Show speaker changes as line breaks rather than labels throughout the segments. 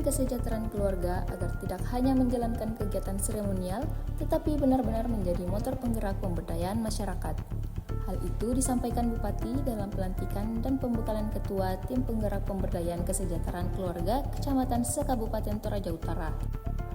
kesejahteraan keluarga agar tidak hanya menjalankan kegiatan seremonial, tetapi benar-benar menjadi motor penggerak pemberdayaan masyarakat. Hal itu disampaikan Bupati dalam pelantikan dan pembekalan Ketua Tim Penggerak Pemberdayaan Kesejahteraan Keluarga Kecamatan Sekabupaten Toraja Utara.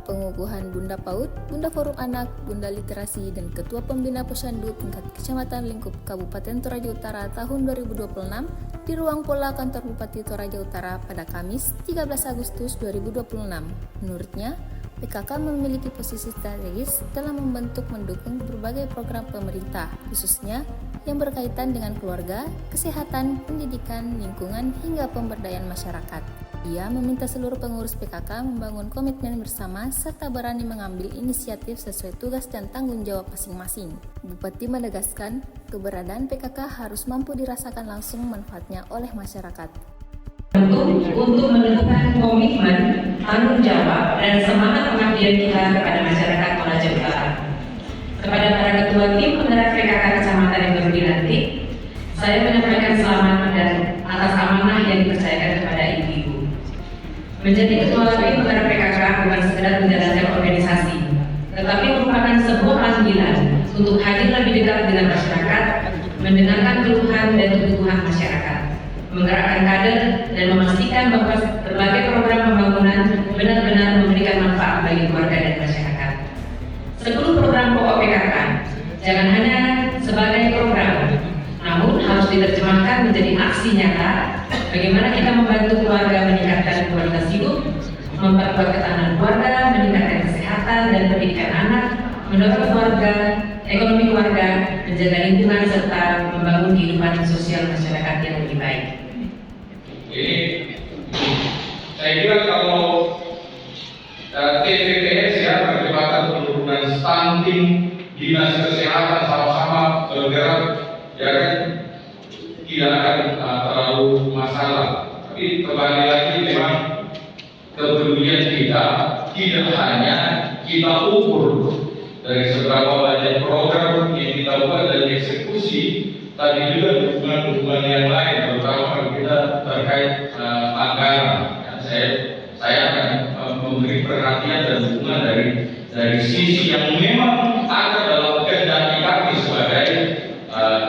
Pengukuhan Bunda PAUD, Bunda Forum Anak, Bunda Literasi, dan Ketua Pembina Posyandu tingkat Kecamatan Lingkup Kabupaten Toraja Utara tahun 2026 di ruang Pola Kantor Bupati Toraja Utara pada Kamis 13 Agustus 2026. Menurutnya, PKK memiliki posisi strategis dalam mendukung berbagai program pemerintah, khususnya yang berkaitan dengan keluarga, kesehatan, pendidikan, lingkungan, hingga pemberdayaan masyarakat. Ia meminta seluruh pengurus PKK membangun komitmen bersama serta berani mengambil inisiatif sesuai tugas dan tanggung jawab masing-masing. Bupati menegaskan, keberadaan PKK harus mampu dirasakan langsung manfaatnya oleh masyarakat.
Untuk menentukan komitmen, tanggung jawab, dan semangat pengabdian kita kepada masyarakat Toraja Utara. Kepada para ketua tim penggerak PKK Kecamatan yang baru dilantik, saya menyampaikan selamat dan atas amanah yang dipercayakan kepada ibu-ibu. Menjadi ketua tim penggerak PKK bukan sekedar menjalankan organisasi, tetapi merupakan sebuah panggilan untuk hadir lebih dekat dengan masyarakat, mendengarkan keluhan dan kebutuhan masyarakat, menggerakkan kader, dan memastikan bahwa berbagai program pembangunan benar-benar memberikan manfaat bagi keluarga dan masyarakat. 10 program pokok PKK jangan hanya sebagai program, namun harus diterjemahkan menjadi aksi nyata bagaimana kita membantu keluarga meningkatkan kualitas hidup, memperkuat ketahanan keluarga, meningkatkan kesehatan dan pendidikan anak, mendorong keluarga, ekonomi keluarga, menjaga lingkungan, serta membangun kehidupan sosial masyarakat yang lebih baik.
Ini saya kira kalau TPPS ya, percepatan penurunan stunting, dinas kesehatan sama-sama bergerak, ya kan, tidak akan terlalu masalah. Tapi kembali lagi memang kepedulian kita tidak hanya kita ukur dari seberapa banyak program yang kita buat dan eksekusi, tapi juga dukungan-dukungan yang lain, terutama kalau kita terkait anggaran. Saya akan memberi perhatian dan dukungan dari sisi yang memang ada dalam kehendak kami sebagai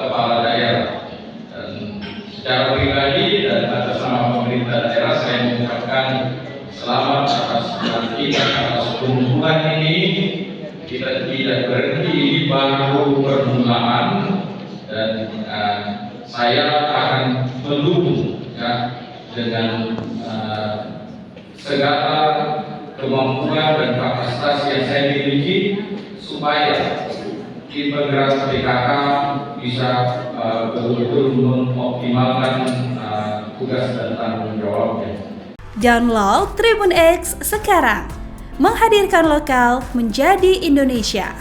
kepala daerah. Dan secara pribadi dan atas nama pemerintah daerah saya mengucapkan selamat atas pelantikan, atas kunjungan ini. Kita tidak berhenti, ini baru permulaan, dan saya akan mendukung ya, dengan segala kemampuan dan kapasitas yang saya miliki supaya tim penggerak PKK bisa betul-betul mengoptimalkan tugas dan tanggung jawabnya.
Download Tribun X sekarang, menghadirkan lokal menjadi Indonesia.